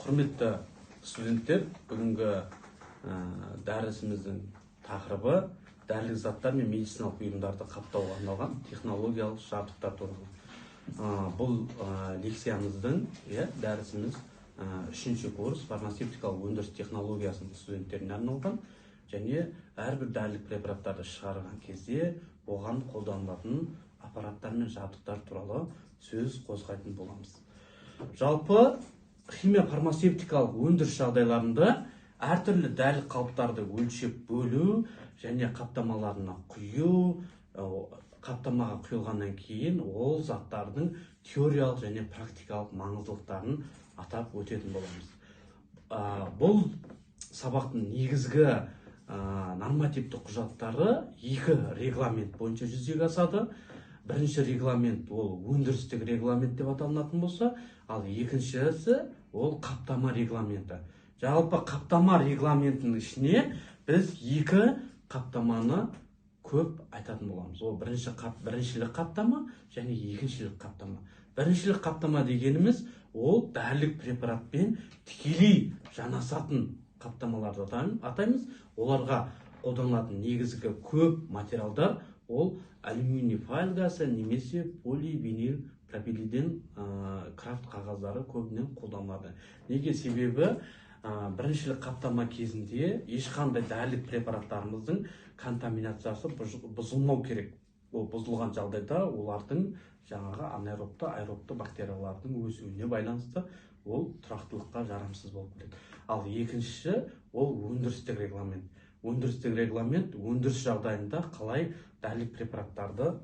Құрметті студенттер, бүгінгі дәрісіміздің тақырыбы дәрілік заттар мен медициналық бұйымдарды қаптауға арналған технологиялық жабдықтар туралы. Бұл лекциямыздың дәрісіміз 3-ші курс фармацевтикалық өндіріс технологиясының студенттеріне арналған және әрбір дәрілік препараттарды шығарған кезде оған қолданылатын аппараттар мен жабдықтар туралы сөз қозғайтын боламыз. Жалпы химия фармацевтикалық өндіріс жағдайларында әртүрлі дәрілік қалыптарды өлшеп бөлу және қаптамаларына құю, қаптамаға құйылғаннан кейін ол заттардың теориялық және практикалық маңыздылықтарын атап өтетін боламыз. Бұл сабақтың негізгі нормативті құжаттары 2 регламент бойынша жүзеге асады. Бірінші регламент ол өндірістік регламент деп аталынатын болса, ал екіншісі ол қаптама регламенті. Жалпы қаптама регламентінің ішіне біз 2 қаптаманы көп айтатын боламыз. Ол біріншілік қаптама және екіншілік қаптама. Біріншілік қаптама дегеніміз ол дәрілік препаратпен тікелей жанасатын қаптамаларды атаймыз. Оларға қолданылатын негізгі көп материалдар ол алюминий фольгасы немесе поливинил пропилиден крафт қағаздары көбінен қолданылады. Неге? Себебі біріншілік қаптама кезінде ешқандай дәрілік препараттарымыздың контаминациясы бұзылмау керек. Ол бұзылған жағдайда олардың жаңағы анаэробты, аэробты бактериялардың өсуіне байланысты ол тұрақтылыққа жарамсыз болып келеді. Ал екіншісі ол өндірістік регламент. Өндірістік регламент өндіріс жағдайында қалай дәрілік препараттарды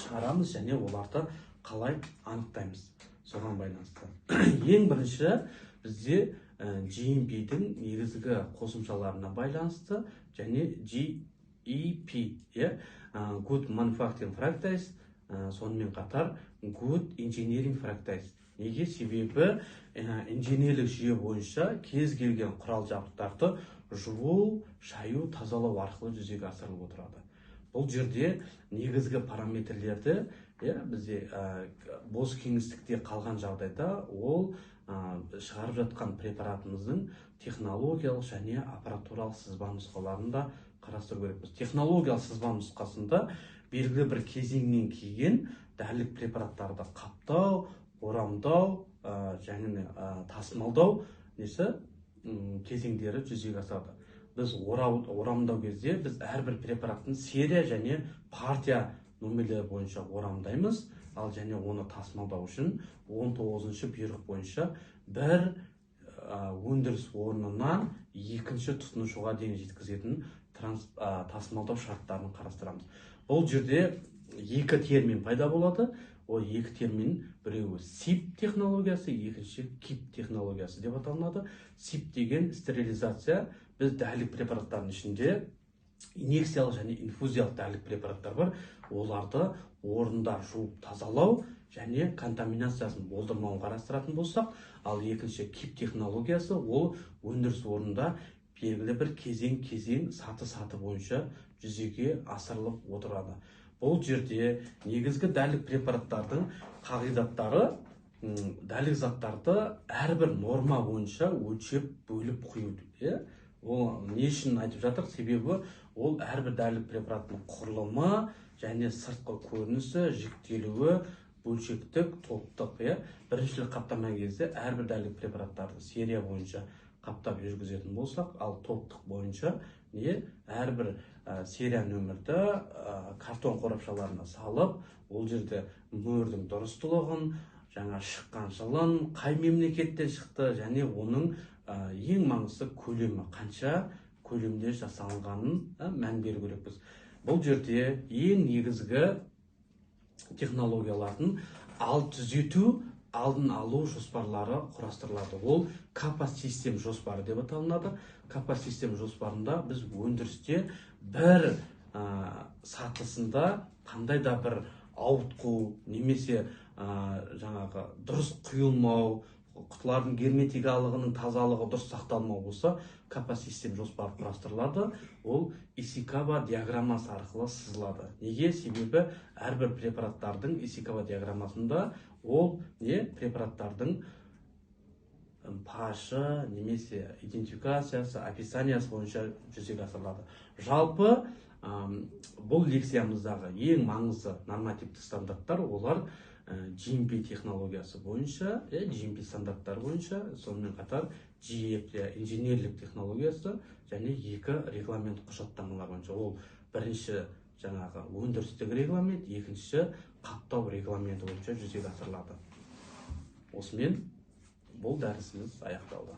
шығарамыз және оларды қалай анықтаймыз. Соған байланысты. Ең бірінші бізде GMP-дің негізгі қосымшаларына байланысты және GEP, Good Manufacturing Practice, сонымен қатар Good Engineering Practice. Неге? Себебі инженерлік жүйе бойынша кез келген құрал жабдықтарды жуу, шаю, тазалау арқылы жүзеге асырылып отырады. Бұл жерде негізгі параметрлерді бізде бос кеңістікте қалған жағдайда ол шығарып жатқан препаратымыздың технологиялық және аппаратуралық сызба нұсқаларында қарастыру керекпіз. Технологиялық сызба нұсқасында белгілі бір кезеңнен кейін дәрілік препараттарды қаптау, орамдау және тасымалдау кезеңдері жүзеге асады. Біз орамдау кезде біз әрбір препараттың серия және партия номерлері бойынша орамдаймыз, ал және оны тасымалдау үшін 19-шы бұйрық бойынша бір өндіріс орнынан екінші тұтынушыға дейін жеткізетін тасымалдау шарттарын қарастырамыз. Бұл жерде 2 термин пайда болады. Ол 2 термин біреуі SIP технологиясы, екінші KIP технологиясы деп аталынады. SIP деген стерилизация. Біз дәрілік препараттардың ішінде инъекциялық және инфузиялық дәрілік препараттар бар. Оларды орында жуып тазалау және контаминациясын болдырмауын қарастыратын болсақ, ал екінші KIP технологиясы ол өндіріс орнында белгілі бір кезең саты бойынша жүзеге асырылып отырады. Бұл жерде негізгі дәрілік препараттардың қағидаттары дәрілік заттарды әрбір норма бойынша өлшеп бөліп құю. Ол не үшін айтып жатыр? Себебі ол әрбір дәрілік препараттың құрылымы және сыртқы көрінісі, жіктелуі, бөлшектік, топтық. Біріншілік қаптама кезде әрбір дәрілік препараттарды серия бойынша қаптап жүргізетін болсақ, ал топтық бойынша әрбір серия нөмірді картон қорапшаларына салып, ол жерде мөрдің дұрыстылығын, жаңа шыққан жылын, қай мемлекеттен шықты және оның ең маңызды көлемі, қанша көлемде жасалынғанын мән беру керекпіз. Бұл жерде ең негізгі технологиялардың түзету, алдын алу жоспарлары құрастырылады. Ол капа систем жоспары деп аталынады. Капа систем жоспарында біз өндірісте бір сатысында қандай да бір ауытқу немесе жаңағы дұрыс құйылмау, құтылардың герметикалығының тазалығы дұрыс сақталмау болса, капа систем жоспары құрастырылады. Ол Исикава диаграммасы арқылы сызылады. Неге? Себебі әрбір препараттардың Исикава диаграммасында ол препараттардың ағашы немесе идентификациясы, описаниясы бойынша жүзеге асырылады. Жалпы бұл лекциямыздағы ең маңызды нормативті стандарттар олар GMP технологиясы бойынша, GMP стандарттар бойынша, сонымен қатар GEP инженерлік технологиясы және екі регламент құжаттамалар бойынша. Ол бірінші жаңағы өндірістік регламент, екінші қаптау регламенті бойынша жүзеге асырылады. Осымен бұл дәрісіміз аяқталды.